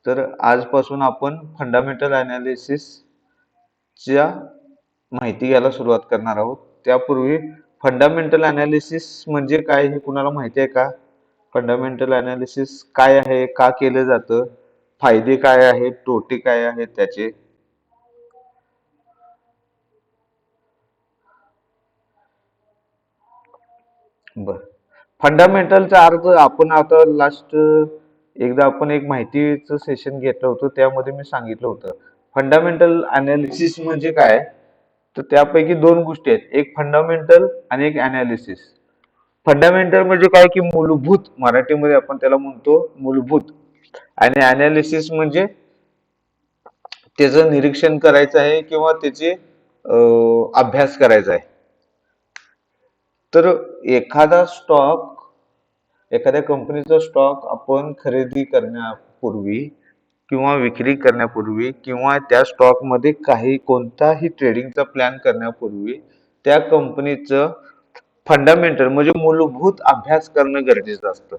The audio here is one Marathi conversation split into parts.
तर आजपासून आपण फंडामेंटल च्या माहिती घ्यायला सुरुवात करणार आहोत. त्यापूर्वी फंडामेंटल अनालिसिस म्हणजे काय हे कुणाला माहिती आहे का? फंडामेंटल अनालिसिस काय आहे, का केलं जातं, फायदे काय आहेत, तोटे काय आहेत त्याचे? बर, फंडामेंटलचा अर्थ आपण आता लास्ट एकदा आपण एक माहितीचं सेशन घेतलं होतं, त्यामध्ये मी सांगितलं होतं फंडामेंटल अनालिसिस म्हणजे काय. तर त्यापैकी दोन गोष्टी आहेत, एक फंडामेंटल आणि एक अनालिसिस. फंडामेंटल म्हणजे काय की मूलभूत, मराठीमध्ये आपण त्याला म्हणतो मूलभूत. आणि अनालिसिस म्हणजे त्याचं निरीक्षण करायचं आहे किंवा त्याचे अभ्यास करायचा आहे. तर एखादा स्टॉक, एखाद्या कंपनीचा स्टॉक आपण खरेदी करण्यापूर्वी किंवा विक्री करण्यापूर्वी किंवा त्या स्टॉकमध्ये काही कोणताही ट्रेडिंगचा प्लॅन करण्यापूर्वी त्या कंपनीचं फंडामेंटल म्हणजे मूलभूत अभ्यास करणं गरजेचं असतं.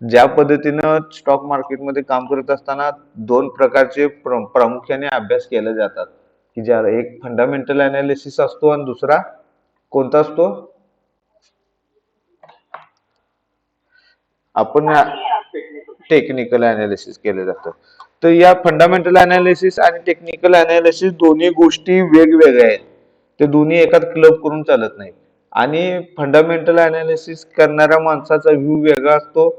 ज्या पद्धतीनं स्टॉक मार्केटमध्ये काम करत असताना दोन प्रकारचे प्रामुख्याने अभ्यास केले जातात, की ज्या एक फंडामेंटल अनालिसिस असतो आणि दुसरा कोणता असतो? आपण टेक्निकल अनालिसिस केलं जातं. तर या फंडामेंटल अनालिसिस आणि टेक्निकल अनालिसिस दोन्ही गोष्टी वेगवेगळ्या आहेत. ते दोन्ही एकात क्लब करून चालत नाही. आणि फंडामेंटल अनालिसिस करणाऱ्या माणसाचा व्ह्यू वेगळा असतो,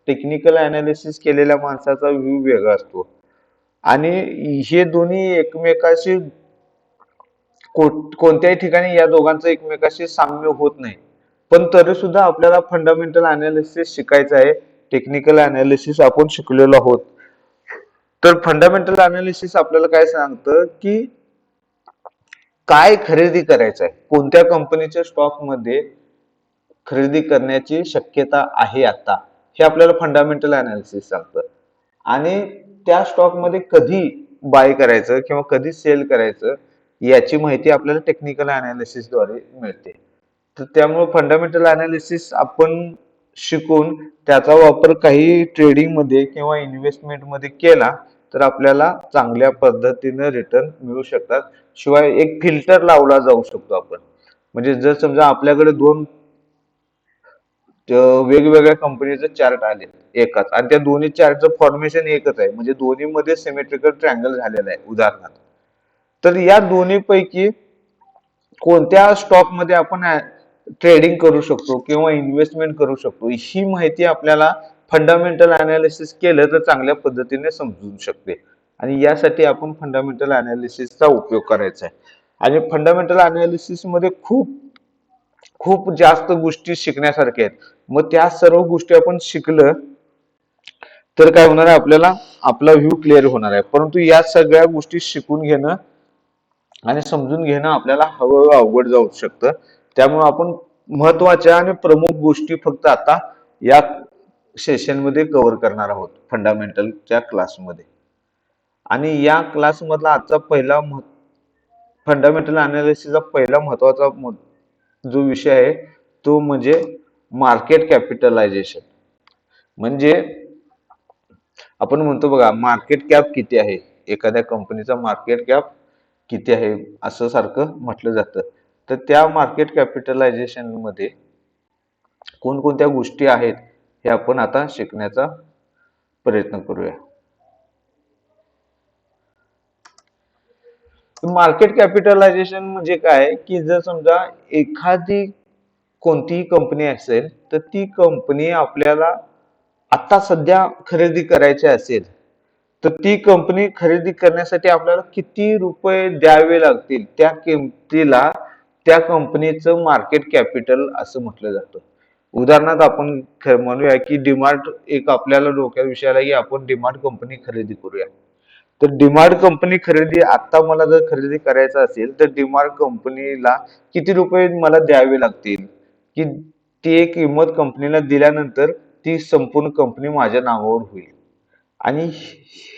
टेक्निकल अनालिसिस केलेल्या माणसाचा व्ह्यू वेगळा असतो. आणि हे दोन्ही एकमेकाशी कोणत्याही ठिकाणी या दोघांचं एकमेकाशी साम्य होत नाही. पण तरी सुद्धा आपल्याला फंडामेंटल अनालिसिस शिकायचं आहे, टेक्निकल अनालिसिस आपण शिकलेलो आहोत. तर फंडामेंटल अनालिसिस आपल्याला काय सांगतं की काय खरेदी करायचं आहे, कोणत्या कंपनीच्या स्टॉकमध्ये खरेदी करण्याची शक्यता आहे आता, हे आपल्याला फंडामेंटल अनालिसिस सांगतं. आणि त्या स्टॉकमध्ये कधी बाय करायचं किंवा कधी सेल करायचं याची माहिती आपल्याला टेक्निकल अनालिसिसद्वारे मिळते. तर त्यामुळे फंडामेंटल अनालिसिस आपण शिकून त्याचा वापर काही ट्रेडिंग मध्ये किंवा इन्व्हेस्टमेंट मध्ये केला तर आपल्याला चांगल्या पद्धतीने रिटर्न मिळू शकतात. शिवाय एक फिल्टर लावला जाऊ शकतो आपण. म्हणजे जर समजा आपल्याकडे दोन वेगवेगळ्या कंपनीचे चार्ट आले एकाच, आणि त्या दोन्ही चार्टचं फॉर्मेशन एकच आहे, म्हणजे दोन्ही मध्ये सिमेट्रिकल ट्रायंगल झालेला आहे उदाहरणार्थ. तर या दोन्ही पैकी कोणत्या स्टॉक मध्ये आपण ट्रेडिंग करू शकतो किंवा इन्व्हेस्टमेंट करू शकतो ही माहिती आपल्याला फंडामेंटल अनालिसिस केलं तर चांगल्या पद्धतीने समजू शकते. आणि यासाठी आपण फंडामेंटल अनालिसिसचा उपयोग करायचा आहे. आणि फंडामेंटल अनालिसिस मध्ये खूप खूप जास्त गोष्टी शिकण्यासारख्या आहेत. मग त्या सर्व गोष्टी आपण शिकलं तर काय होणार आहे, आपल्याला आपला व्ह्यू क्लिअर होणार आहे. परंतु या सगळ्या गोष्टी शिकून घेणं आणि समजून घेणं आपल्याला हळूहळू अवघड जाऊ शकतं. त्यामुळे आपण महत्वाच्या आणि प्रमुख गोष्टी फक्त आता या सेशन मध्ये कव्हर करणार आहोत फंडामेंटलच्या क्लासमध्ये. आणि या क्लास मधला आजचा पहिला फंडामेंटल अनालिसिसचा पहिला महत्वाचा जो विषय आहे तो म्हणजे मार्केट कॅपिटलायझेशन. म्हणजे आपण म्हणतो बघा, मार्केट कॅप किती आहे, एखाद्या कंपनीचा मार्केट कॅप किती आहे असं सारखं म्हटलं जातं. तर त्या मार्केट कॅपिटलायझेशन मध्ये कोणकोणत्या गोष्टी आहेत हे आपण आता शिकण्याचा प्रयत्न करूया. मार्केट कॅपिटलायझेशन म्हणजे काय की जर समजा एखादी कोणतीही कंपनी असेल तर ती कंपनी आपल्याला आता सध्या खरेदी करायची असेल तर ती कंपनी खरेदी करण्यासाठी आपल्याला किती रुपये द्यावे लागतील त्या किमतीला त्या कंपनीचं मार्केट कॅपिटल असं म्हटलं जातं. उदाहरणार्थ आपण म्हणूया की डीमार्ट एक आपल्याला डोक्यात विषय आला की आपण डीमार्ट कंपनी खरेदी करूया. तर डीमार्ट कंपनी खरेदी आता मला जर खरेदी करायचं असेल तर डीमार्ट कंपनीला किती रुपये मला द्यावे लागतील, की ती एक किंमत कंपनीला दिल्यानंतर ती संपूर्ण कंपनी माझ्या नावावर होईल. आणि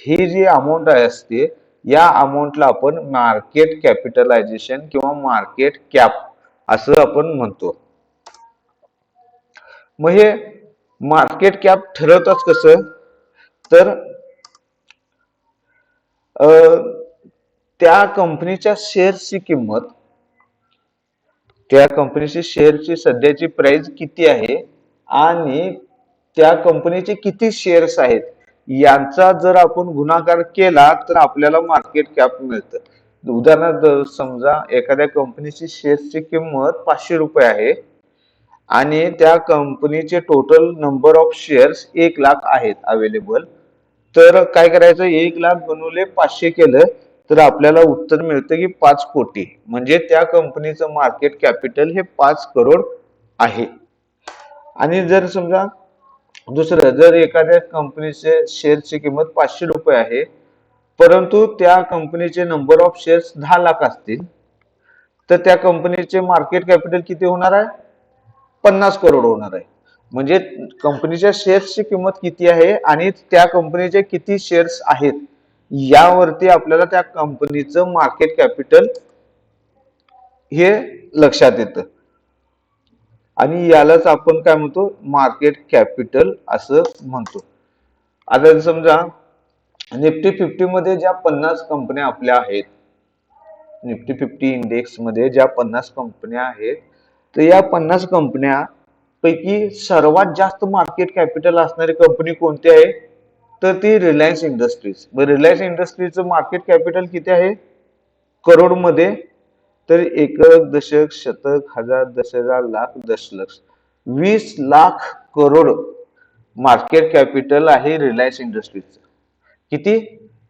ही जी अमाऊंट असते या अमाऊंटला आपण मार्केट कॅपिटलायझेशन किंवा मार्केट कॅप असं आपण म्हणतो. मग हे मार्केट कॅप ठरवतात कसं, तर अ, त्या कंपनीच्या शेअर्सची किंमत, त्या कंपनीची शेअरची सध्याची प्राइस किती आहे आणि त्या कंपनीचे किती शेअर्स आहेत यांचा जर आपण गुणाकार केला तर आपल्याला मार्केट कॅप मिळतं। उदाहरणार्थ समजा एखाद्या कंपनीची शेअर्सची किंमत 500 रुपये आहे आणि त्या कंपनीचे total number of shares 1 lakh आहेत अवेलेबल, तर काय करायचं, 1 लाख गुणुले 500 केलं तर आपल्याला उत्तर मिळतं की 5 कोटी, म्हणजे त्या कंपनीचं मार्केट कॅपिटल हे 5 करोड आहे। आणि जर समजा दुसरं, जर एखाद्या कंपनीचे शेअरची किंमत 500 रुपये आहे परंतु त्या कंपनीचे नंबर ऑफ शेअर्स 10 लाख असतील, तर त्या कंपनीचे मार्केट कॅपिटल किती होणार आहे, 50 करोड होणार आहे। म्हणजे कंपनीच्या शेअर्सची किंमत किती आहे आणि त्या कंपनीचे किती शेअर्स आहेत यावरती आपल्याला त्या कंपनीचं मार्केट कॅपिटल हे लक्षात येतं आणि यालाच आपण काय म्हणतो, मार्केट कॅपिटल असं म्हणतो। आता समजा निफ्टी 50 मध्ये ज्या 50 कंपन्या आपल्या आहेत, निफ्टी 50 इंडेक्स मध्ये ज्या 50 कंपन्या आहेत, तर या 50 कंपन्या पैकी सर्वात जास्त मार्केट कॅपिटल असणारी कंपनी कोणती आहे, तर ती रिलायन्स इंडस्ट्रीज। रिलायन्स इंडस्ट्रीजचं मार्केट कॅपिटल किती आहे करोड मध्ये, तर एकक, दशक, शतक, हजार, 10,000, लाख, दशलक्ष, 20 लाख करोड मार्केट कॅपिटल आहे रिलायन्स इंडस्ट्रीजचं। किती,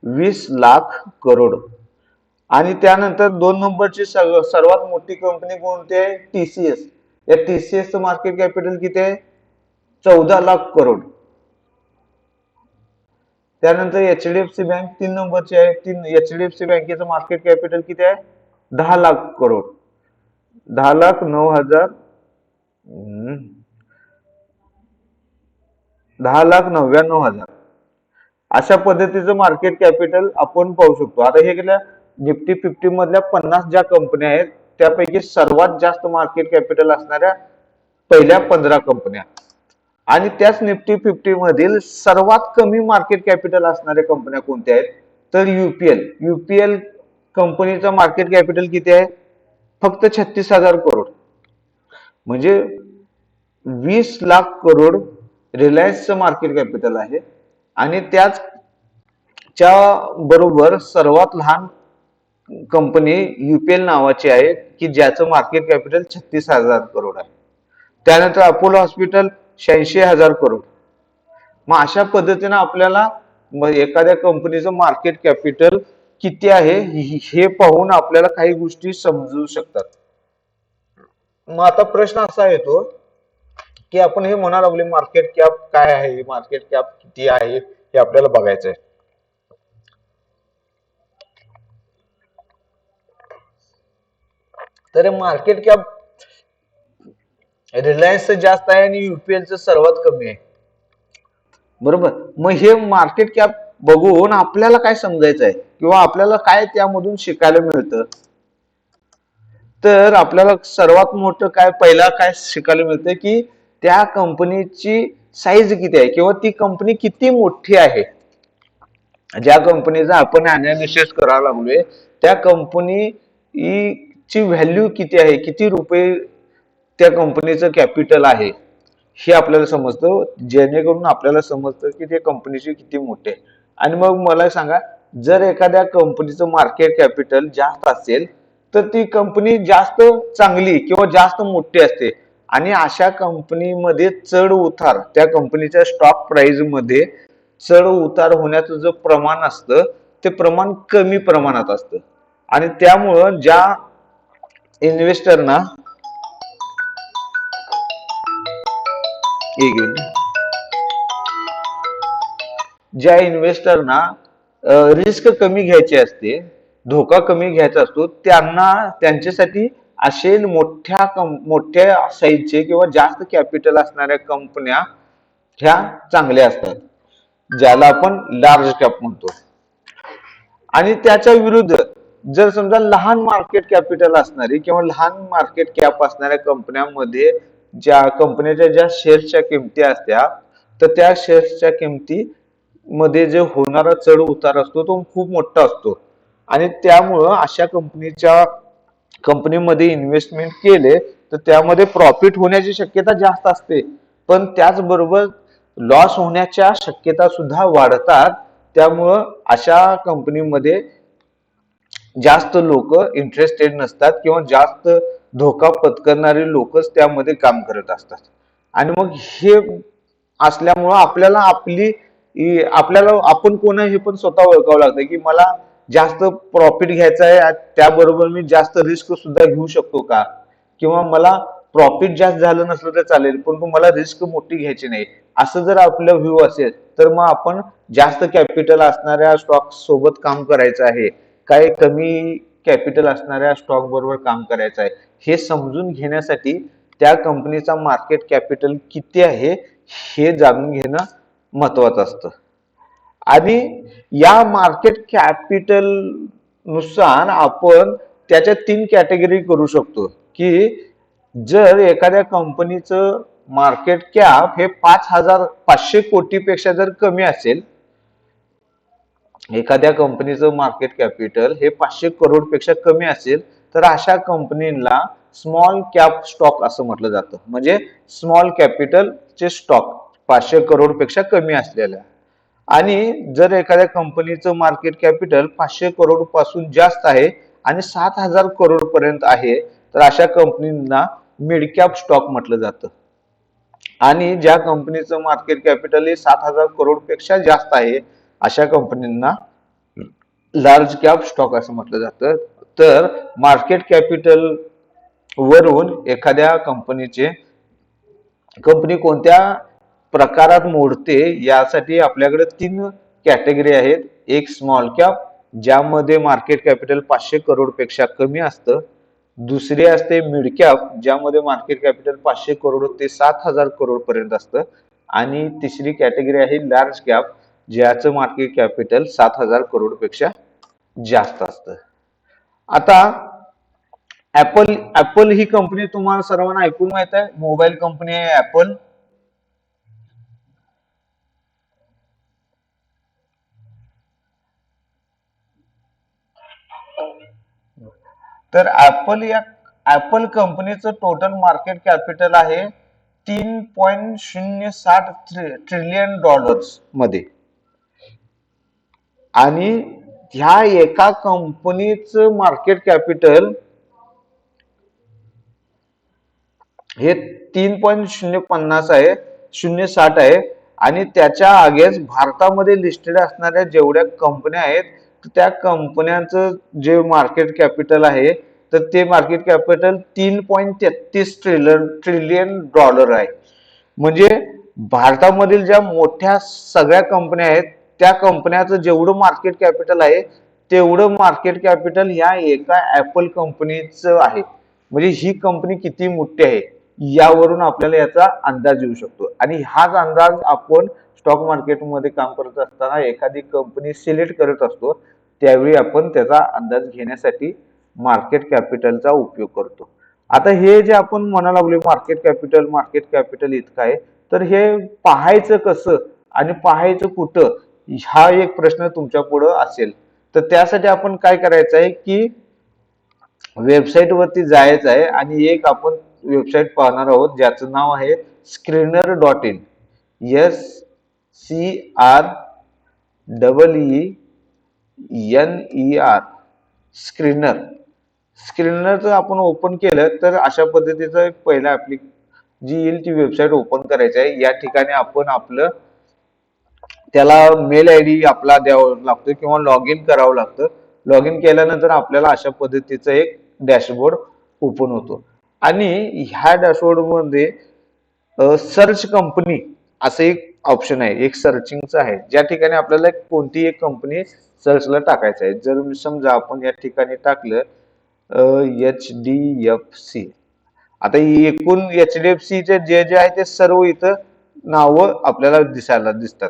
20 लाख करोड। आणि त्यानंतर 2 नंबरची सर्वात मोठी कंपनी कोणती आहे, टीसीएस। या टीसीएस चं मार्केट कॅपिटल किती आहे, 14 लाख करोड। त्यानंतर एचडीएफसी बँक 3 नंबरची आहे, एचडीएफसी बँकेचं मार्केट कॅपिटल किती आहे, 10 लाख करोड, 10,09,000, 10,99,000 अशा पद्धतीचं मार्केट कॅपिटल आपण पाहू शकतो। आता हे गेल्या निफ्टी 50 मधल्या 50 ज्या कंपन्या आहेत त्यापैकी सर्वात जास्त मार्केट कॅपिटल असणाऱ्या पहिल्या 15 कंपन्या, आणि त्याच निफ्टी 50 मधील सर्वात कमी मार्केट कॅपिटल असणाऱ्या कंपन्या कोणत्या आहेत, तर युपीएल। युपीएल कंपनीचा मार्केट कॅपिटल किती आहे, फक्त 36,000 करोड, म्हणजे 20 लाख करोड रिलायन्सचं मार्केट कॅपिटल आहे। आणि त्याच्या बरोबर सर्वात लहान कंपनी युपीएल नावाची आहे की ज्याचं मार्केट कॅपिटल 36,000 करोड आहे। त्यानंतर अपोलो हॉस्पिटल 86,000 करोड। मग अशा पद्धतीने आपल्याला एखाद्या कंपनीचं मार्केट कॅपिटल किती आहे हे पाहून आपल्याला काही गोष्टी समजू शकतात। मग आता प्रश्न असा येतो की आपण हे म्हणा लागले मार्केट कॅप काय आहे, मार्केट कॅप किती आहे हे आपल्याला बघायचं आहे। तर मार्केट कॅप रिलायन्सचं जास्त आहे आणि युपीएलचं सर्वात कमी आहे, बरोबर। मग हे मार्केट कॅप बघून आपल्याला काय समजायचं आहे किंवा आपल्याला काय त्यामधून शिकायला मिळतं, तर आपल्याला सर्वात मोठं काय पहिला काय शिकायला मिळतं की त्या कंपनीची साईज किती आहे किंवा ती कंपनी किती मोठी आहे। ज्या कंपनीचा आपण अनालिसिस करायला लागलोय त्या कंपनी ची व्हॅल्यू किती आहे, किती रुपये त्या कंपनीचं कॅपिटल आहे हे आपल्याला समजतं, जेणेकरून आपल्याला समजतं की त्या कंपनीची किती मोठी आहे। आणि मग मला सांगा, जर एखाद्या कंपनीचं मार्केट कॅपिटल जास्त असेल तर ती कंपनी जास्त चांगली किंवा जास्त मोठी असते, आणि अशा कंपनीमध्ये चढ उतार, त्या कंपनीच्या स्टॉक प्राइस मध्ये चढ उतार होण्याचं जे प्रमाण असतं ते प्रमाण कमी प्रमाणात असतं। आणि त्यामुळं ज्या इन्व्हेस्टरना रिस्क कमी घ्यायची असते, धोका कमी घ्यायचा असतो, त्यांना त्यांच्यासाठी असे मोठ्या साईजचे किंवा जास्त कॅपिटल असणाऱ्या कंपन्या ह्या चांगल्या असतात, ज्याला आपण लार्ज कॅप म्हणतो। आणि त्याच्या विरुद्ध जर समजा लहान मार्केट कॅपिटल असणारी किंवा लहान मार्केट कॅप असणाऱ्या कंपन्यांमध्ये ज्या कंपनीच्या ज्या शेअर्सच्या किमती असत्या तर त्या शेअर्सच्या किमती मध्ये जे होणारा चढ उतार असतो तो खूप मोठा असतो आणि त्यामुळं अशा कंपनीमध्ये इन्व्हेस्टमेंट केले तर त्यामध्ये प्रॉफिट होण्याची शक्यता जास्त असते, पण त्याचबरोबर लॉस होण्याच्या शक्यता सुद्धा वाढतात. त्यामुळं अशा कंपनीमध्ये जास्त लोक इंटरेस्टेड नसतात किंवा जास्त धोका पत्करणारे लोकच त्यामध्ये काम करत असतात. आणि मग हे असल्यामुळं आपल्याला आपण कोण आहे हे पण स्वतः ओळखावं लागतं की मला जास्त प्रॉफिट घ्यायचा आहे, त्याबरोबर मी जास्त रिस्क सुद्धा घेऊ शकतो का, किंवा मला प्रॉफिट जास्त झालं नसलं तर चालेल पण मला रिस्क मोठी घ्यायची नाही, असं जर आपलं व्ह्यू असेल तर मग आपण जास्त कॅपिटल असणाऱ्या स्टॉक सोबत काम करायचं आहे, काय कमी कॅपिटल असणाऱ्या स्टॉक बरोबर काम करायचं आहे, हे समजून घेण्यासाठी त्या कंपनीचा मार्केट कॅपिटल किती आहे हे जाणून घेणं महत्वाचं असतं. आणि या मार्केट कॅपिटल नुसार आपण त्याच्या 3 कॅटेगरी करू शकतो की जर एखाद्या कंपनीचं मार्केट कॅप हे 5,500 कोटीपेक्षा जर कमी असेल, एखाद्या कंपनीचं मार्केट कॅपिटल हे 500 करोड पेक्षा कमी असेल तर अशा कंपनीला स्मॉल कॅप स्टॉक असं म्हटलं जातं. म्हणजे स्मॉल कॅपिटल चे स्टॉक 500 करोड पेक्षा कमी असलेल्या. आणि जर एखाद्या कंपनीचं मार्केट कॅपिटल 500 करोड पासून जास्त आहे आणि 7,000 करोड पर्यंत आहे तर अशा कंपनींना मिड कॅप स्टॉक म्हटलं जातं. आणि ज्या कंपनीचं मार्केट कॅपिटल हे 7,000 करोड पेक्षा जास्त आहे अशा कंपनींना लार्ज कॅप स्टॉक असं म्हटलं जातं. तर मार्केट कॅपिटल वरून एखाद्या कंपनी कोणत्या प्रकारात मोडते यासाठी आपल्याकडे 3 कॅटेगरी आहेत. एक स्मॉल कॅप ज्यामध्ये मार्केट कॅपिटल 500 करोड पेक्षा कमी असतं. दुसरी असते मिड कॅप ज्यामध्ये मार्केट कॅपिटल 500 करोड ते 7,000 करोड पर्यंत असतं. आणि तिसरी कॅटेगरी आहे लार्ज कॅप ज्याचं मार्केट कॅपिटल 7,000 करोड पेक्षा जास्त असतं. आता ऍपल ही कंपनी तुम्हाला सर्वांना ऐकून माहित आहे, मोबाईल कंपनी आहे ऍपल. तर ऍपल कंपनीचं टोटल मार्केट कॅपिटल आहे 3.07 ट्रिलियन डॉलर्स मध्ये. आणि ह्या एका कंपनीचं मार्केट कॅपिटल हे 3.050 आहे, 0.60 आहे. आणि त्याच्या आगेच भारतामध्ये लिस्टेड असणाऱ्या जेवढ्या कंपन्या आहेत त्या कंपन्यांचं जे मार्केट कॅपिटल आहे तर ते मार्केट कॅपिटल 3.33 ट्रिलियन डॉलर आहे. म्हणजे भारतामधील ज्या मोठ्या सगळ्या कंपन्या आहेत त्या कंपन्याचं जेवढं मार्केट कॅपिटल आहे तेवढं मार्केट कॅपिटल ह्या एका ऍपल कंपनीचं आहे. म्हणजे ही कंपनी किती मोठी आहे यावरून आपल्याला याचा अंदाज येऊ शकतो. आणि हाच अंदाज आपण स्टॉक मार्केटमध्ये काम करत असताना एखादी कंपनी सिलेक्ट करत असतो त्यावेळी आपण त्याचा अंदाज घेण्यासाठी मार्केट कॅपिटलचा उपयोग करतो. आता हे जे आपण म्हणायला लागलो मार्केट कॅपिटल इतकं आहे तर हे पाहायचं कसं आणि पाहायचं कुठं हा एक प्रश्न तुमच्या पुढं असेल. तर त्यासाठी आपण काय करायचं आहे की वेबसाईट वरती जायचं आहे आणि एक आपण वेबसाईट पाहणार आहोत ज्याचं नाव आहे screener.in. SCREENER. स्क्रीनर. स्क्रीनरचं आपण ओपन केलं तर अशा पद्धतीचं एक पहिला जी येईल ती वेबसाईट ओपन करायची आहे. या ठिकाणी आपण आपलं त्याला मेल आय डी आपला द्यावा लागतो किंवा लॉग इन करावं लागतं. लॉग इन केल्यानंतर आपल्याला अशा पद्धतीचं एक डॅशबोर्ड ओपन होतो. आणि ह्या डॅशबोर्ड मध्ये सर्च कंपनी असं एक ऑप्शन आहे, एक सर्चिंगचं आहे, ज्या ठिकाणी आपल्याला कोणती एक कंपनी सर्चला टाकायचं आहे. जर समजा आपण या ठिकाणी टाकलं HDFC. आता एकूण HDFC चे जे जे आहे ते सर्व इथं नावं आपल्याला दिसायला दिसतात.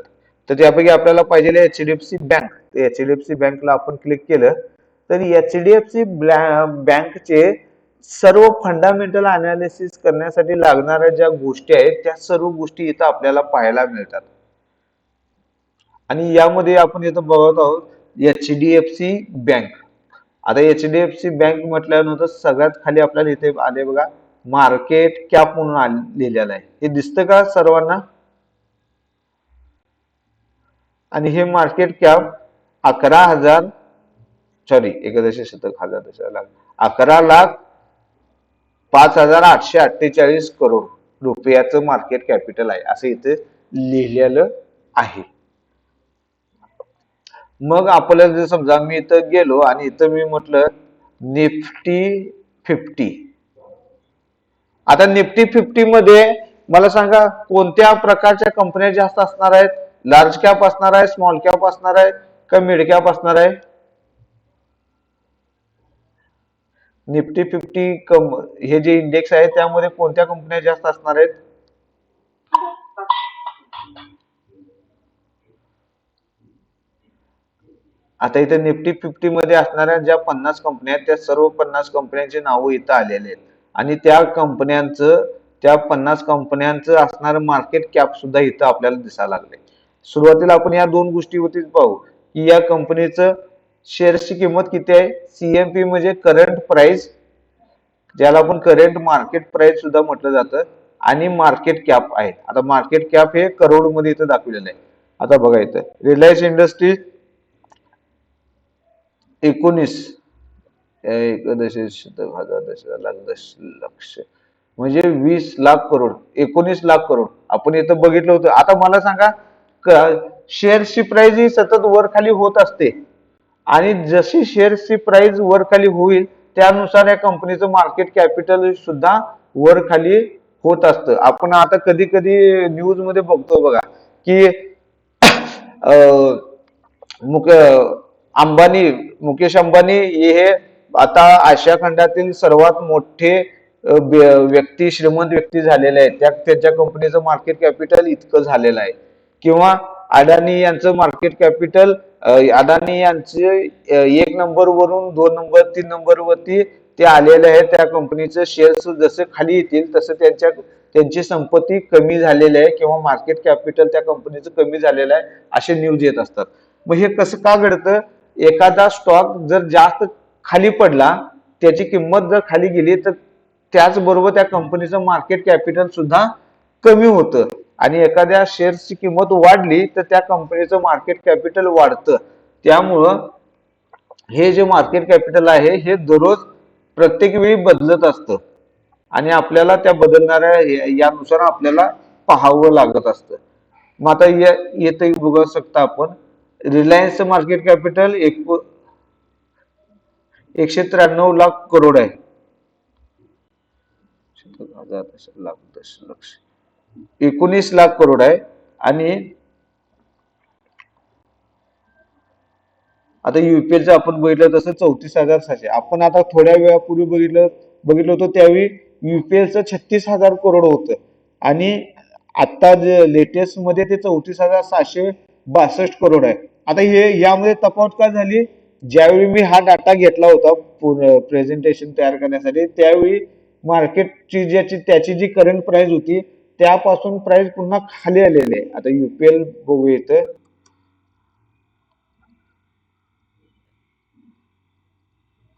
तर त्यापैकी आपल्याला पाहिजे HDFC बँक. HDFC बँकला आपण क्लिक केलं तर HDFC बँकचे सर्व फंडामेंटल अनालिसिस करण्यासाठी लागणाऱ्या ज्या गोष्टी आहेत त्या सर्व गोष्टी इथं आपल्याला पाहायला मिळतात. आणि यामध्ये आपण इथं बघत आहोत HDFC बँक. आता HDFC बँक म्हटल्यानंतर सगळ्यात खाली आपल्याला इथे आले बघा, मार्केट कॅप म्हणून लिहिलेलं आहे. हे दिसतं का सर्वांना? आणि हे मार्केट कॅप 11,000, सॉरी 11,05,848 रुपयाचं मार्केट कॅपिटल आहे असं इथे लिहिलेलं आहे. मग आपल्याला जर समजा मी इथं गेलो आणि इथं मी म्हटलं निफ्टी 50. आता निफ्टी 50 मध्ये मला सांगा कोणत्या प्रकारच्या कंपन्या जास्त असणार आहेत? लार्ज कॅप असणार आहे, स्मॉल कॅप असणार आहे का मिड कॅप असणार आहे? निफ्टी 50 हे जे इंडेक्स आहे त्यामध्ये कोणत्या कंपन्या जास्त असणार आहेत? आता इथे निफ्टी 50 मध्ये असणाऱ्या ज्या 50 कंपन्या आहेत त्या सर्व 50 कंपन्यांची नावं इथं आलेली आहेत आणि त्या 50 कंपन्यांचं असणारं मार्केट कॅप सुद्धा इथं आपल्याला दिसायला लागले. सुरुवातीला आपण या दोन गोष्टीवरतीच पाहू की या कंपनीचं शेअर्सची किंमत किती आहे. CMP म्हणजे करंट प्राइस, ज्याला आपण करंट मार्केट प्राइस सुद्धा म्हटलं जातं, आणि मार्केट कॅप आहे. आता मार्केट कॅप हे करोड मध्ये इथं दाखवलेलं आहे. आता बघा इथं रिलायन्स इंडस्ट्रीज 19, 10,000,000,000,000,000 म्हणजे 20,00,000 करोड, 19,00,000 करोड आपण इथं बघितलं होतं. आता मला सांगा शेअर्सची प्राइस ही सतत वर खाली होत असते आणि जशी शेअर्सची प्राइस वर खाली होईल त्यानुसार या कंपनीचं मार्केट कॅपिटल सुद्धा वर खाली होत असतं. आपण आता कधी कधी न्यूज मध्ये बघतो बघा की अंबानी, मुकेश अंबानी हे आता आशिया खंडातील सर्वात मोठे व्यक्ती, श्रीमंत व्यक्ती झालेले आहेत. त्यांच्या कंपनीचं मार्केट कॅपिटल इतकं झालेलं आहे. किंवा अदानी यांचं मार्केट कॅपिटल, अदानी यांचे 1 नंबर वरून 2 नंबर 3 नंबर वरती ते आलेले आहेत. त्या कंपनीचं शेअर्स जसे खाली येतील तसं त्यांची संपत्ती कमी झालेली आहे किंवा मार्केट कॅपिटल त्या कंपनीचं कमी झालेलं आहे असे न्यूज येत असतात. मग हे कसं का घडतं? एखादा स्टॉक जर जास्त खाली पडला, त्याची किंमत जर खाली गेली तर त्याचबरोबर त्या कंपनीचं मार्केट कॅपिटल सुद्धा कमी होतं आणि एखाद्या शेअर्सची किंमत वाढली तर त्या कंपनीचं मार्केट कॅपिटल वाढतं. त्यामुळं हे जे मार्केट कॅपिटल आहे हे दररोज प्रत्येक वेळी बदलत असतं आणि आपल्याला त्या बदलणाऱ्या यानुसार आपल्याला पाहावं लागत असतं. मग आता येथे बघू शकता आपण रिलायन्सचं मार्केट कॅपिटल 193,00,000 करोड आहे. 19,00,000 करोड आहे. आणि आता युपीएलचं आपण बघितलं तसं 34,600. आपण आता थोड्या वेळापूर्वी बघितलं होतं त्यावेळी युपीएलचं 36,000 करोड होतं आणि आता जे लेटेस्ट मध्ये ते 34,762 करोड आहे. आता यामध्ये तफावत काय झाली? ज्यावेळी मी हा डाटा घेतला होता प्रेझेंटेशन तयार करण्यासाठी त्यावेळी मार्केटची त्याची जी करंट प्राइस होती त्यापासून प्राइस पुन्हा खाली आलेली आहे. आता युपीएल बघू इथं,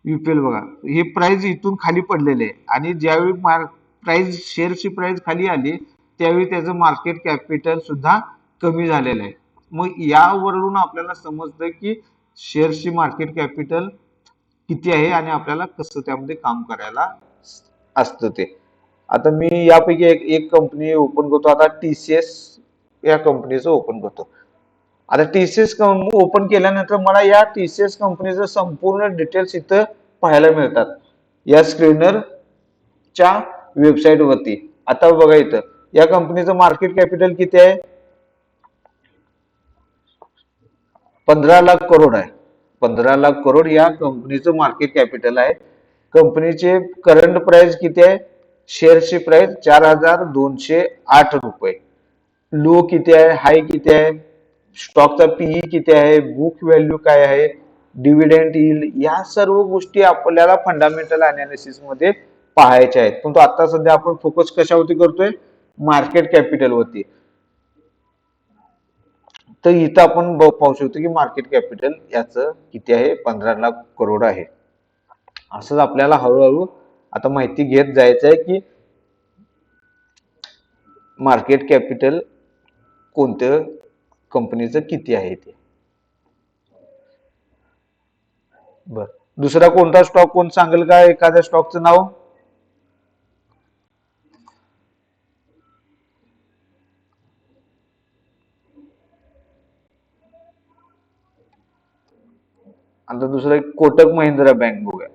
युपीएल बघा हे प्राइस इथून खाली पडलेले आहे आणि ज्यावेळी शेअरची प्राइस खाली आली त्यावेळी त्याचं मार्केट कॅपिटल सुद्धा कमी झालेलं आहे. मग यावरून आपल्याला समजतं की शेअरची मार्केट कॅपिटल किती आहे आणि आपल्याला कसं त्यामध्ये काम करायला असतं ते. आता मी यापैकी एक कंपनी ओपन करतो. आता TCS या कंपनीचं ओपन करतो. आता TCS ओपन केल्यानंतर मला या TCS कंपनीचं संपूर्ण डिटेल्स इथं पाहायला मिळतात या स्क्रीनरच्या वेबसाईट वरती. आता बघा इथं या कंपनीचं मार्केट कॅपिटल किती आहे? 15,00,000 करोड आहे. 15,00,000 करोड या कंपनीचं मार्केट कॅपिटल आहे. कंपनीचे करंट प्राइस किती आहे? शेअरची प्राइस 4,208 रुपये. लो किती आहे, हाय किती आहे, स्टॉकचा पीई किती आहे, बुक व्हॅल्यू काय आहे, डिव्हिडंड यील्ड, या सर्व गोष्टी आपल्याला फंडामेंटल अनालिसिस मध्ये पाहायच्या आहेत. पण आता सध्या आपण फोकस कशावरती करतोय? मार्केट कॅपिटल वरती. तर इथं आपण पाहू शकतो की मार्केट कॅपिटल याचं किती आहे, 15 लाख करोड आहे. असंच आपल्याला हळूहळू आता माहिती घेत जायचं आहे की मार्केट कॅपिटल कोणत्या कंपनीचं किती आहे ते. बर, दुसरा कोणता स्टॉक कोण सांगेल का एखाद्या स्टॉकचं नाव? आता दुसरं एक कोटक महिंद्रा बँक बघूया.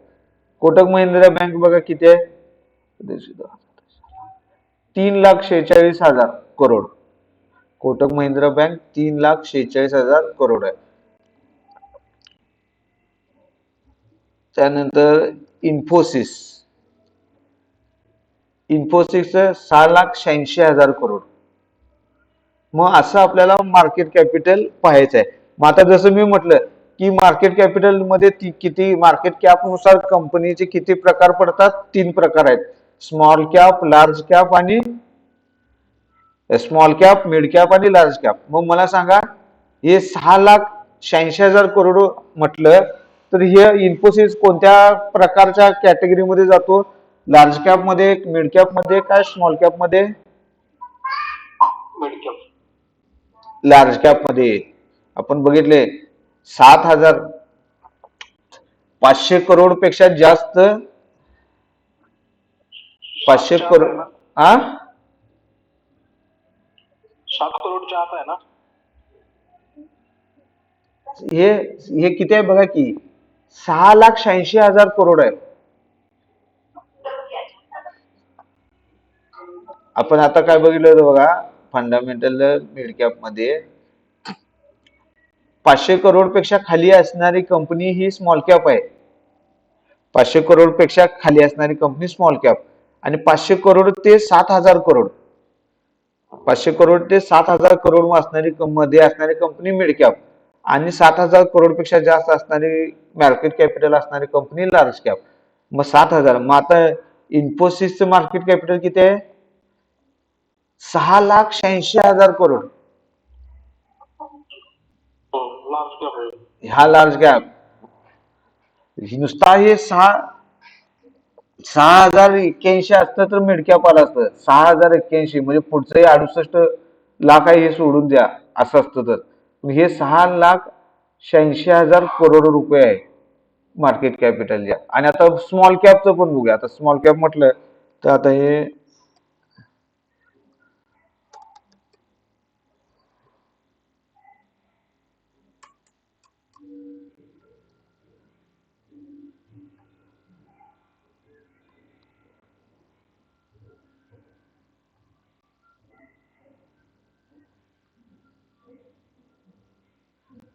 कोटक महिंद्रा बँक बघा किती आहे, 3,46,000 करोड. कोटक महिंद्रा बँक 3,46,000 करोड आहे. त्यानंतर इन्फोसिस, इन्फोसिस 6,86,000 करोड. मग असं आपल्याला मार्केट कॅपिटल पाहायचं आहे. मग आता जसं मी म्हटलं की मार्केट कॅपिटल मध्ये किती मार्केट कॅप नुसार कंपनीचे किती प्रकार पडतात, 3 प्रकार आहेत. स्मॉल कॅप, लार्ज कॅप आणि स्मॉल कॅप, मिड कॅप आणि लार्ज कॅप. मग मला सांगा, हे 6,86,000 करोड म्हटलं तर हे इन्फोसिस कोणत्या प्रकारच्या कॅटेगरीमध्ये जातो? लार्ज कॅप मध्ये, मिड कॅप मध्ये काय स्मॉल कॅप मध्ये? लार्ज कॅप मध्ये. आपण बघितले 7,500 करोड पेक्षा जास्त, 500 करोड हा 7 करोडच्या आत आहे ना? हे हे किती आहे बघा की, 6,86,000 करोड आहे. आपण आता काय बघितलं होतं बघा, फंडामेंटल मिड कॅप मध्ये 500 करोड पेक्षा खाली असणारी कंपनी ही स्मॉल कॅप आहे. 500 करोड पेक्षा खाली असणारी कंपनी स्मॉल कॅप, आणि 500 करोड ते 7,000 करोड, 500 करोड ते 7,000 करोड मध्ये असणारी कंपनी मिड कॅप, आणि 7,000 करोड पेक्षा जास्त असणारी मार्केट कॅपिटल असणारी कंपनी लार्ज कॅप. मग 7,000, मग आता इन्फोसिसचं मार्केट कॅपिटल किती आहे? 6,86,000 करोड. लार्ज कॅप आहे. ह्या लार्ज कॅप नुसता हे 6,081 असतं तर मिड कॅप आलं असतं. 6,081 म्हणजे पुढचे 68 लाख आहे हे सोडून द्या, असं असतं तर. पण हे 6,86,000 करोड रुपये आहे मार्केट कॅपिटल. आणि आता स्मॉल कॅपचं पण बघूया. आता स्मॉल कॅप म्हटलं तर आता हे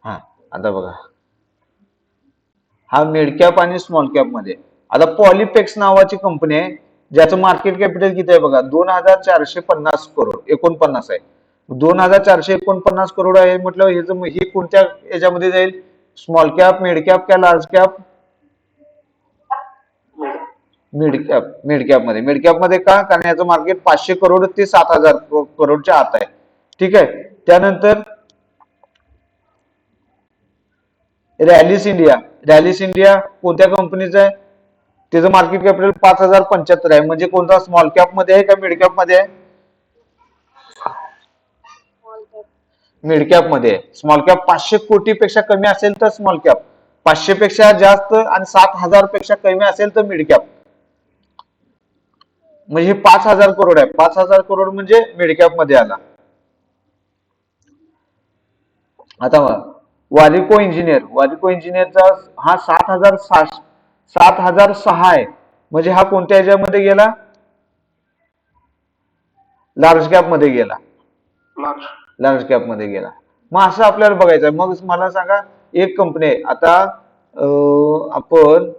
हा, आता बघा, हा मिड कॅप आणि स्मॉल कॅप मध्ये. आता पॉलिपेक्स नावाची कंपनी आहे, ज्याचं मार्केट कॅपिटल किती आहे बघा, 2,450 करोड 49 आहे. 2,449 करोड आहे म्हटलं, हे कोणत्या याच्यामध्ये जाईल? स्मॉल कॅप, मिड कॅप का लार्ज कॅप? मिड कॅप मध्ये. मिड कॅप मध्ये का? कारण याचं मार्केट 500 करोड ते 7,000 करोडच्या आत आहे. ठीक आहे. त्यानंतर रॅलिस इंडिया. रॅलिस इंडिया कोणत्या कंपनीचं आहे? त्याचं मार्केट कॅपिटल 5,075 आहे. म्हणजे कोणता, स्मॉल कॅप मध्ये आहे का मिड कॅप मध्ये आहे? मिड कॅप मध्ये आहे. स्मॉल कॅप 500 कोटीपेक्षा कमी असेल तर स्मॉल कॅप, 500 पेक्षा जास्त आणि 7,000 पेक्षा कमी असेल तर मिड कॅप. म्हणजे 5,000 करोड आहे. 5,000 करोड म्हणजे मिड कॅप मध्ये आला. आता वारिको इंजिनियर, वारिको इंजिनियरचा हा 7,006 आहे. म्हणजे हा कोणत्या ह्याच्यामध्ये गेला? लार्ज कॅप मध्ये गेला. लार्ज कॅप मध्ये गेला. मग असं आपल्याला बघायचं. मग मला सांगा, एक कंपनी आहे. आता आपण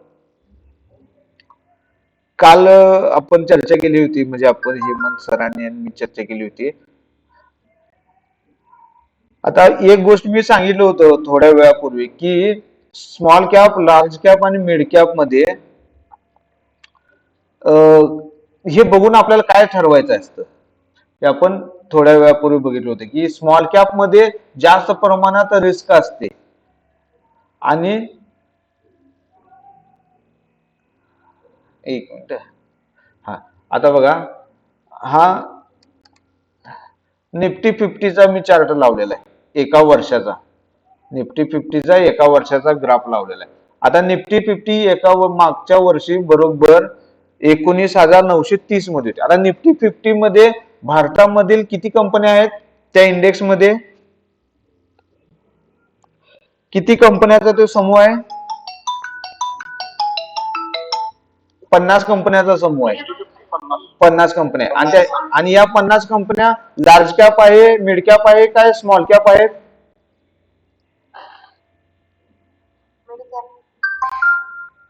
काल आपण चर्चा केली होती, म्हणजे आपण हेमंत सरांनी आणि मी चर्चा केली होती. आता एक गोष्ट मी सांगितलं होतं थोड्या वेळापूर्वी की स्मॉल कॅप, लार्ज कॅप आणि मिड कॅप मध्ये हे बघून आपल्याला काय ठरवायचं असतं? हे आपण थोड्या वेळापूर्वी बघितलं होतं की स्मॉल कॅप मध्ये जास्त प्रमाणात रिस्क असते. आणि एक मिनिट, हा आता बघा, हा निफ्टी 50चा मी चार्ट लावलेला आहे एका वर्षाचा. निफ्टी 50चा एका वर्षाचा ग्राफ लावलेला आहे. आता निफ्टी 50 मागच्या वर्षी बरोबर 19,930 मध्ये होती. आता निफ्टी 50 मध्ये भारतामधील किती कंपन्या आहेत त्या इंडेक्स मध्ये? किती कंपन्याचा तो समूह आहे? 50 कंपन्याचा समूह आहे. 50 कंपन्या. आणि या 50 कंपन्या लार्ज कॅप आहे, मिड कॅप आहे, काय स्मॉल कॅप आहेत?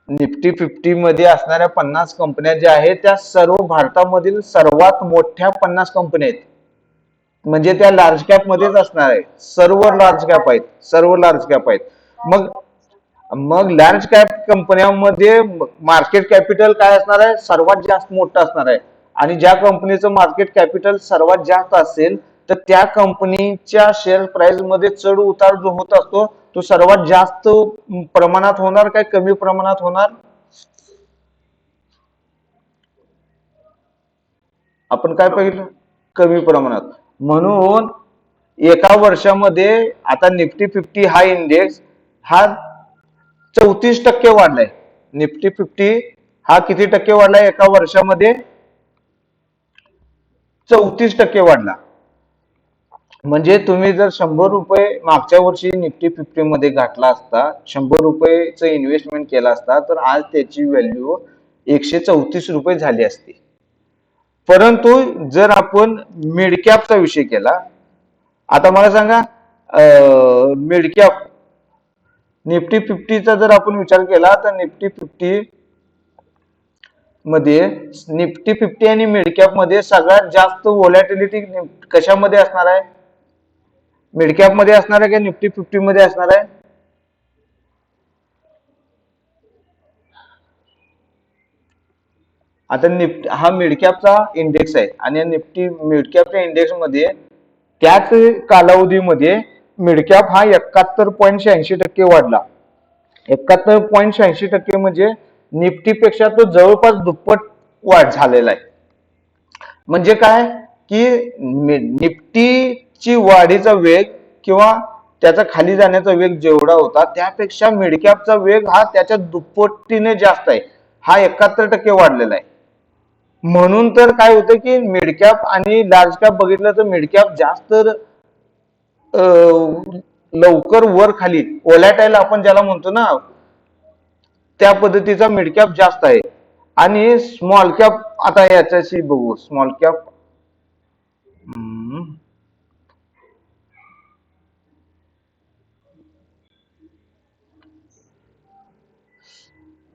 निफ्टी 50 मध्ये असणाऱ्या 50 कंपन्या ज्या आहेत त्या सर्व भारतामधील सर्वात मोठ्या 50 कंपन्या आहेत. म्हणजे त्या लार्ज कॅप मध्येच असणार आहे. सर्व लार्ज कॅप आहेत, सर्व लार्ज कॅप आहेत. मग मग लार्ज कॅप कंपन्यांमध्ये मार्केट कॅपिटल काय असणार आहे? सर्वात जास्त मोठं असणार आहे. आणि ज्या कंपनीचं मार्केट कॅपिटल सर्वात जास्त असेल तर त्या कंपनीच्या शेअर प्राइस मध्ये चढ उतार जो होत असतो तो सर्वात जास्त प्रमाणात होणार काय कमी प्रमाणात होणार? आपण काय पाहिलं? कमी प्रमाणात. म्हणून एका वर्षामध्ये आता निफ्टी 50 हा इंडेक्स हा 34% वाढलाय. निफ्टी 50 हा किती टक्के वाढलाय एका वर्षामध्ये? 34% वाढला. म्हणजे तुम्ही जर 100 रुपये मागच्या वर्षी निफ्टी 50 मध्ये घातला असता, 100 रुपयेचं इन्व्हेस्टमेंट केला असता तर आज त्याची व्हॅल्यू 134 रुपये झाली असती. परंतु जर आपण मिड कॅपचा विषय केला, आता मला सांगा मिड कॅप निफ्टी 50चा जर आपण विचार केला तर निफ्टी 50 मध्ये निफ्टी 50 आणि मिड कॅप मध्ये सगळ्यात जास्त व्होलॅटिलिटी कशामध्ये असणार आहे? मिड कॅप मध्ये असणार आहे का निफ्टी 50 मध्ये असणार आहे? आता निफ्टी हा मिड कॅपचा इंडेक्स आहे आणि निफ्टी मिड कॅपच्या इंडेक्स मध्ये त्याच कालावधीमध्ये मिड कॅप हा 71.86% वाढला. 71.86% म्हणजे निफ्टीपेक्षा तो जवळपास दुप्पट वाढ झालेला आहे. म्हणजे काय की निफ्टीची वाढीचा वेग किंवा त्याचा खाली जाण्याचा वेग जेवढा होता त्यापेक्षा मिड कॅपचा वेग हा त्याच्या दुप्पटीने जास्त आहे. हा 71% वाढलेला आहे. म्हणून तर काय होतं की मिड कॅप आणि लार्ज कॅप बघितलं तर मिड कॅप जास्त लवकर वर खाली ओलॅटाईल आपण ज्याला म्हणतो ना त्या पद्धतीचा मिड कॅप जास्त आहे. आणि स्मॉल कॅप आता याच्याशी बघू. स्मॉल कॅप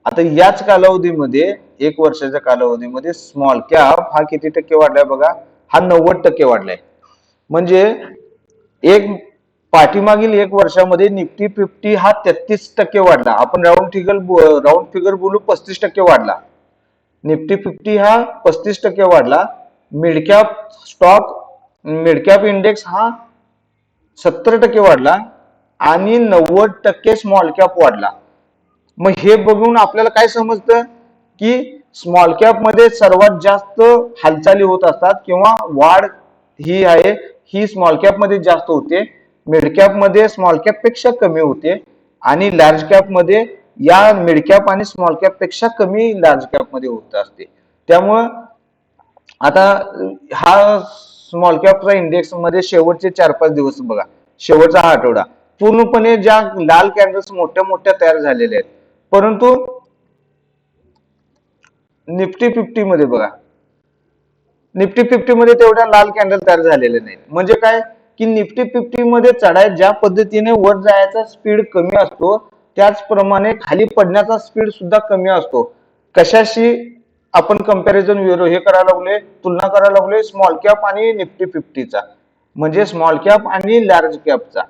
आता याच कालावधीमध्ये एक वर्षाच्या कालावधीमध्ये स्मॉल कॅप हा किती टक्के वाढलाय बघा? हा 90% वाढलाय. म्हणजे एक पाठीमागील एक वर्षामध्ये निफ्टी 50 हा 33% वाढला. आपण राऊंड फिगर बोलू 35% वाढला. निफ्टी 50 हा 35% वाढला. मिडकॅप स्टॉक मिडकॅप इंडेक्स हा 70% वाढला आणि 90% स्मॉल कॅप वाढला. मग हे बघून आपल्याला काय समजतं की स्मॉल कॅप मध्ये सर्वात जास्त हालचाली होत असतात किंवा वाढ ही आहे ही स्मॉल कॅप मध्ये जास्त होते. मिड कॅप मध्ये स्मॉल कॅप पेक्षा कमी होते आणि लार्ज कॅप मध्ये या मिड कॅप आणि स्मॉल कॅप पेक्षा कमी लार्ज कॅप मध्ये होत असते. त्यामुळं आता हा स्मॉल कॅपचा इंडेक्स मध्ये शेवटचे 4-5 दिवस बघा, शेवटचा हा आठवडा पूर्णपणे ज्या लाल कॅन्डल्स मोठ्या मोठ्या तयार झालेल्या आहेत. परंतु निफ्टी 50 मध्ये बघा, निफ्टी 50 मध्ये तेवढ्या लाल कॅन्डल तयार झालेले नाही. म्हणजे काय की निफ्टी 50 मध्ये चढाय ज्या पद्धतीने वर जायचा स्पीड कमी असतो त्याचप्रमाणे खाली पडण्याचा स्पीड सुद्धा कमी असतो. कशाशी आपण कंपॅरिझन हे करायला लागलोय, तुलना करायला लागलोय स्मॉल कॅप आणि निफ्टी 50चा. म्हणजे स्मॉल कॅप आणि लार्ज कॅपचा.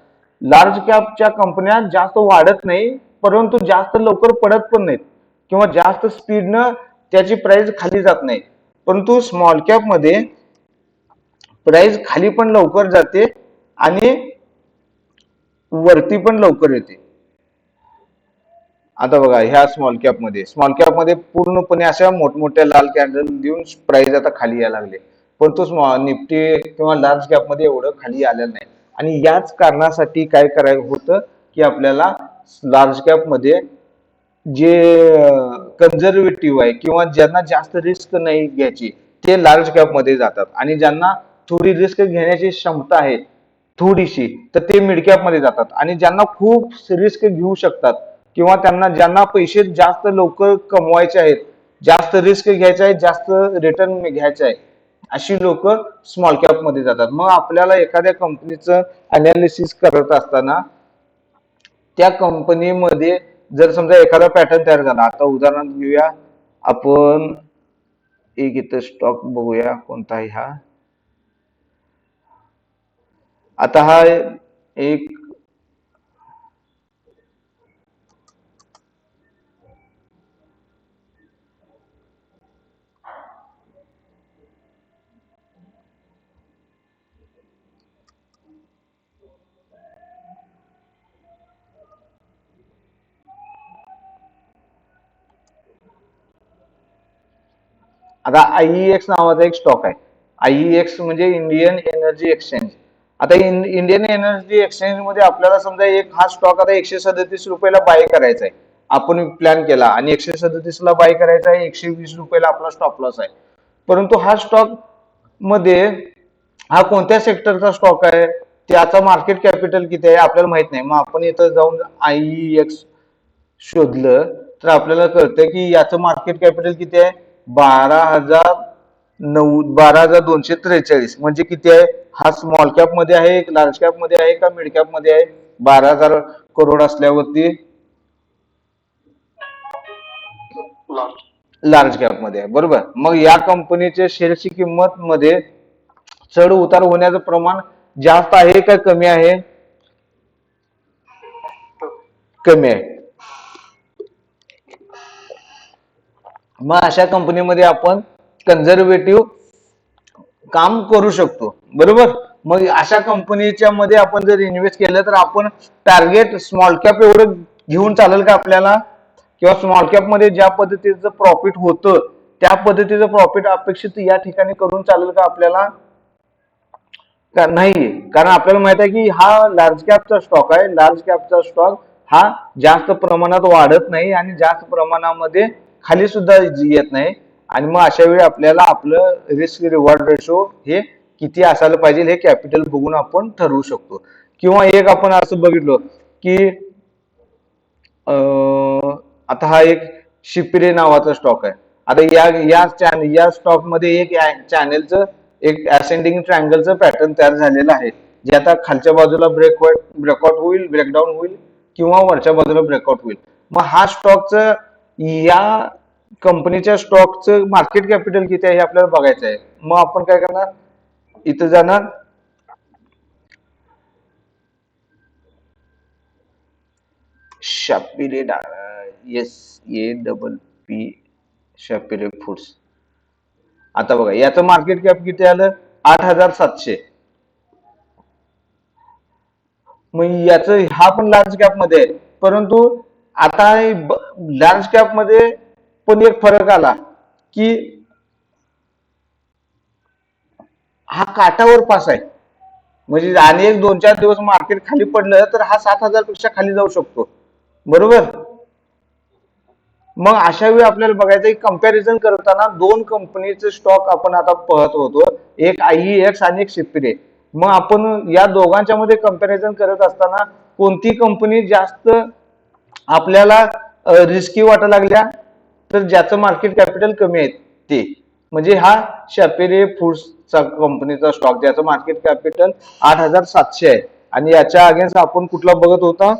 लार्ज कॅपच्या कंपन्या जास्त वाढत नाही परंतु जास्त लवकर पडत पण नाहीत किंवा जास्त स्पीडनं त्याची प्राइस खाली जात नाही. परंतु स्मॉल कॅप मध्ये प्राइस खाली पण लवकर जाते आणि वरती पण लवकर येते. आता बघा ह्या स्मॉल कॅप मध्ये पूर्णपणे अशा मोठमोठ्या लाल कॅन्डल देऊन प्राइस आता खाली यायला लागले. पण तो निफ्टी किंवा लार्ज कॅप मध्ये एवढं खाली आलेलं नाही. आणि याच कारणासाठी काय करायचं होतं की आपल्याला लार्ज कॅप मध्ये जे कन्झर्वेटिव्ह आहे किंवा ज्यांना जास्त रिस्क नाही घ्यायची ते लार्ज कॅप मध्ये जातात, आणि ज्यांना थोडी रिस्क घेण्याची क्षमता आहे थोडीशी तर ते मिड कॅप मध्ये जातात, आणि ज्यांना खूप रिस्क घेऊ शकतात किंवा ज्यांना पैसे जास्त लवकर कमवायचे आहेत, जास्त रिस्क घ्यायचे आहे, जास्त रिटर्न घ्यायचे आहे, अशी लोक स्मॉल कॅप मध्ये जातात. मग आपल्याला एखाद्या कंपनीचं अनालिसिस करत असताना त्या कंपनीमध्ये जर समजा एखादा पॅटर्न तयार झाला, आता उदाहरण घेऊया आपण, एक इथं स्टॉक बघूया कोणता आहे हा. आता हा एक, आता आयईएक्स नावाचा एक स्टॉक आहे. आयईएक्स म्हणजे इंडियन एनर्जी एक्सचेंज. आता इंडियन एनर्जी एक्सचेंज मध्ये आपल्याला समजा एक हा स्टॉक आता 137 रुपयाला बाय करायचा आहे, आपण प्लॅन केला आणि 137 ला बाय करायचा आहे, 120 रुपयाला आपला स्टॉप लॉस आहे. परंतु हा स्टॉक मध्ये हा कोणत्या सेक्टरचा स्टॉक आहे, त्याचा मार्केट कॅपिटल किती आहे आपल्याला माहित नाही. मग आपण इथं जाऊन आयईएक्स शोधलं तर आपल्याला कळतं की याचं मार्केट कॅपिटल किती आहे, 12,243. म्हणजे किती आहे, हा स्मॉल कॅप मध्ये आहे, लार्ज कॅप मध्ये आहे का मिड कॅप मध्ये आहे? 12,000 करोड असल्यावरती लार्ज कॅप मध्ये आहे, बरोबर. मग या कंपनीच्या शेअरची किंमत मध्ये चढ उतार होण्याचं प्रमाण जास्त आहे का कमी आहे? कमी आहे. मग अशा कंपनीमध्ये आपण कन्झर्वेटिव्ह काम करू शकतो, बरोबर. मग अशा कंपनीच्या मध्ये आपण जर इन्व्हेस्ट केलं तर आपण टार्गेट स्मॉल कॅप एवढं घेऊन चालेल का आपल्याला, किंवा स्मॉल कॅप मध्ये ज्या पद्धतीचं प्रॉफिट होतं त्या पद्धतीचं प्रॉफिट अपेक्षित या ठिकाणी करून चालेल का आपल्याला? का नाही. कारण आपल्याला माहित आहे की हा लार्ज कॅपचा स्टॉक आहे. लार्ज कॅपचा स्टॉक हा जास्त प्रमाणात वाढत नाही आणि जास्त प्रमाणामध्ये खाली सुद्धा येत नाही. आणि मग अशा वेळी आपल्याला आपलं रिस्क रिवॉर्ड रेशो हे किती असायला पाहिजे हे कॅपिटल बघून आपण ठरवू शकतो. किंवा एक आपण असं बघितलं की आता हा एक शिपिरे नावाचा स्टॉक आहे. आता या स्टॉक मध्ये एक चॅनेलचं एक असेंडिंग ट्रायंगलचं पॅटर्न तयार झालेलं आहे, जे आता खालच्या बाजूला ब्रेकआउट होईल, ब्रेकडाऊन होईल किंवा वरच्या बाजूला ब्रेकआउट होईल. मग हा स्टॉकचं, या कंपनीच्या स्टॉकचं मार्केट कॅपिटल किती आहे हे आपल्याला बघायचं आहे. मग आपण काय करणार, इथं जाणार, शापिरे, SAPP शापिरे फूड्स. आता बघा याचं मार्केट कॅप किती आलं, 8,700. मग याचं हा पण लार्ज कॅप मध्ये आहे. परंतु आता लार्ज कॅप मध्ये पण एक फरक आला की हा काटावर पास आहे. म्हणजे आणि एक 2-4 दिवस मार्केट खाली पडलं तर हा 7,000 पेक्षा खाली जाऊ शकतो, बरोबर. मग अशा वेळी आपल्याला बघायचं कंपॅरिझन करताना दोन कंपनीचे स्टॉक आपण आता पाहत होतो, एक आयईएक्स आणि एक शिपिरे. मग आपण या दोघांच्या मध्ये कंपॅरिझन करत असताना कोणती कंपनी जास्त आपल्याला रिस्की वाटायला लागल्या, तर ज्याचं मार्केट कॅपिटल कमी आहे ते, म्हणजे हा शापिरे फूड्सचा कंपनीचा स्टॉक ज्याचं मार्केट कॅपिटल 8,700 आहे. आणि याच्या अगेन्स्ट आपण कुठला बघत होता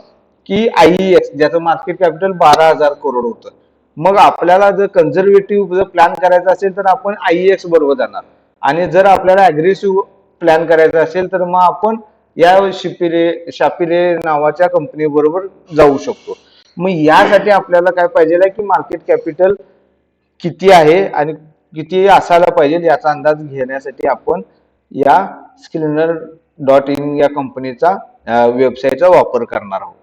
की आयईएक्स ज्याचं मार्केट कॅपिटल 12,000 करोड होतं. मग आपल्याला जर कन्झर्वेटिव्ह जर प्लॅन करायचा असेल तर आपण आयईएक्स बरोबर जाणार, आणि जर आपल्याला अग्रेसिव्ह प्लॅन करायचा असेल तर मग आपण या शापिरे नावाच्या कंपनी बरोबर जाऊ शकतो. मग यासाठी आपल्याला काय पाहिजे की मार्केट कॅपिटल किती आहे आणि किती असायला पाहिजे याचा अंदाज घेण्यासाठी आपण या screener.in या कंपनीचा वेबसाईटचा वापर करणार आहोत.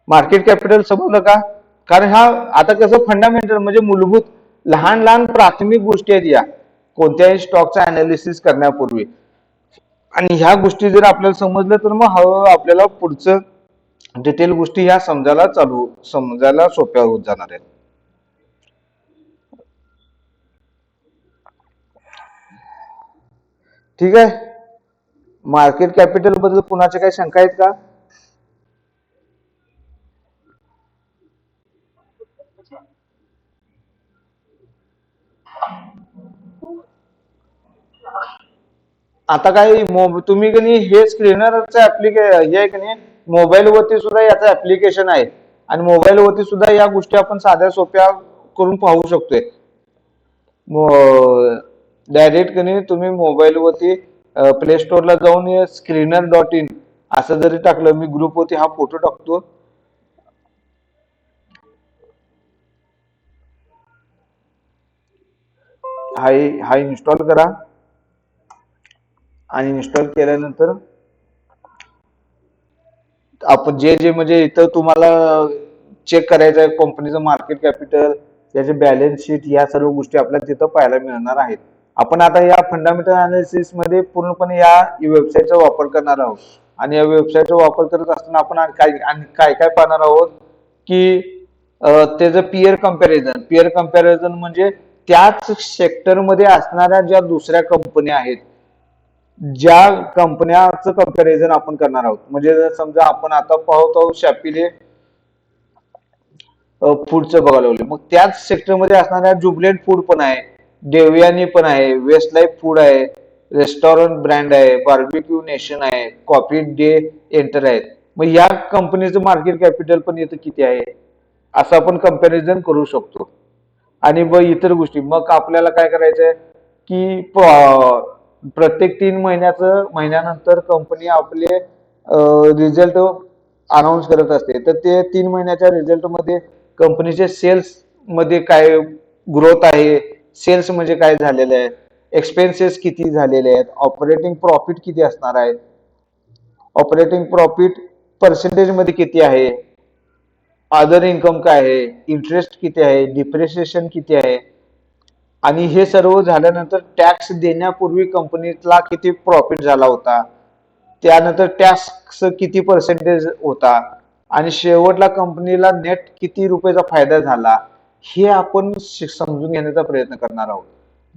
मार्केट कॅपिटल समजलं का? कारण हा आता कसं फंडामेंटल म्हणजे मूलभूत लहान लहान प्राथमिक गोष्टी आहेत या कोणत्याही स्टॉकचा अनालिसिस करण्यापूर्वी. आणि ह्या गोष्टी जर आपल्याला समजलं तर मग हळूहळू आपल्याला पुढचं डिटेल गोष्टी ह्या समजायला सोप्या होत जाणार आहेत. ठीक आहे. मार्केट कॅपिटल बद्दल कुणाच्या काही शंका आहेत का? आता काय तुम्ही कनी हे स्क्रीनरचं हे आहे की नाही मोबाईल वरती सुद्धा याचं ऍप्लिकेशन आहे आणि मोबाईल वरती सुद्धा या गोष्टी आपण साध्या सोप्या करून पाहू शकतोय. डायरेक्ट कनी तुम्ही मोबाईल वरती प्ले स्टोअरला जाऊन screener.in असं जरी टाकलं, मी ग्रुप वरती हा फोटो टाकतो. हा इन्स्टॉल करा आणि इन्स्टॉल केल्यानंतर आपण जे जे म्हणजे इथं तुम्हाला चेक करायचं आहे कंपनीचं मार्केट कॅपिटल, त्याचे बॅलन्स शीट, या सर्व गोष्टी आपल्याला तिथं पाहायला मिळणार आहेत. आपण आता या फंडामेंटल अनालिसिस मध्ये पूर्णपणे या वेबसाईटचा वापर करणार आहोत आणि या वेबसाईटचा वापर करत असताना आपण काय काय पाहणार आहोत की त्याचं पिअर कम्पॅरिझन म्हणजे त्याच सेक्टरमध्ये असणाऱ्या ज्या दुसऱ्या कंपन्या आहेत, ज्या कंपन्याचं कम्पॅरिझन आपण करणार आहोत. म्हणजे जर समजा आपण आता पाहत आहोत शॅपीले फूडचं बघायला लागले, मग त्याच सेक्टरमध्ये असणाऱ्या जुबलेंट फूड पण आहे, देवयानी पण आहे, वेस्ट लाईफ फूड आहे, रेस्टॉरंट ब्रँड आहे, बार्बिक्यू नेशन आहे, कॉफी डे एंटर आहेत. मग या कंपनीचं मार्केट कॅपिटल पण इथं किती आहे असं आपण कम्पॅरिझन करू शकतो. आणि मग इतर गोष्टी मग आपल्याला काय करायचंय की प्रत्येक 3 महिन्यानंतर कंपनी आपले रिझल्ट अनाऊन्स करत असते. तर ते 3 महिन्याच्या रिझल्ट मध्ये कंपनीचे सेल्स मध्ये काय ग्रोथ आहे, सेल्स म्हणजे काय झालेलं आहे, एक्सपेन्सेस किती झालेले आहेत, ऑपरेटिंग प्रॉफिट किती असणार आहे, ऑपरेटिंग प्रॉफिट पर्सेंटेज मध्ये किती आहे, अदर इन्कम काय आहे, इंटरेस्ट किती आहे, डिप्रिसिएशन किती आहे, आणि हे सर्व झाल्यानंतर टॅक्स देण्यापूर्वी कंपनीला किती प्रॉफिट झाला होता, त्यानंतर टॅक्स किती पर्सेंटेज होता, आणि शेवटला कंपनीला नेट किती रुपयाचा फायदा झाला, हे आपण समजून घेण्याचा प्रयत्न करणार आहोत.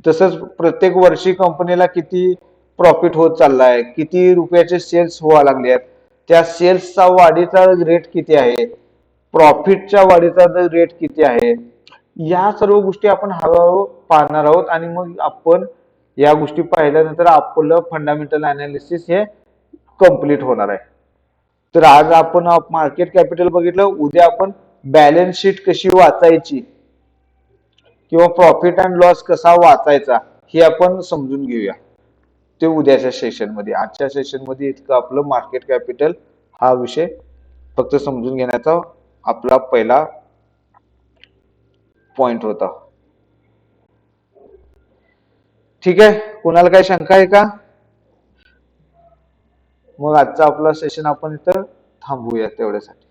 तसंच प्रत्येक वर्षी कंपनीला किती प्रॉफिट होत चाललाय, किती रुपयाचे सेल्स व्हायला लागले आहेत, त्या सेल्सचा वाढीचा रेट किती आहे, प्रॉफिटच्या वाढीचा रेट किती आहे, या सर्व गोष्टी आपण हळूहळू पाहणार आहोत. आणि मग आपण या गोष्टी पाहिल्यानंतर आपलं फंडामेंटल अनालिसिस हे कम्प्लीट होणार आहे. तर आज आपण मार्केट कॅपिटल बघितलं, उद्या आपण बॅलन्स शीट कशी वाचायची किंवा प्रॉफिट अँड लॉस कसा वाचायचा हे आपण समजून घेऊया, ते उद्याच्या सेशन मध्ये. आजच्या सेशन मध्ये इतकं आपलं मार्केट कॅपिटल हा विषय फक्त समजून घेण्याचा आपला पहिला पॉइंट होता. ठीक आहे, कुणाला काही शंका आहे का? मग आजचा आपला सेशन आपण इथं थांबूया तेवढ्यासाठी.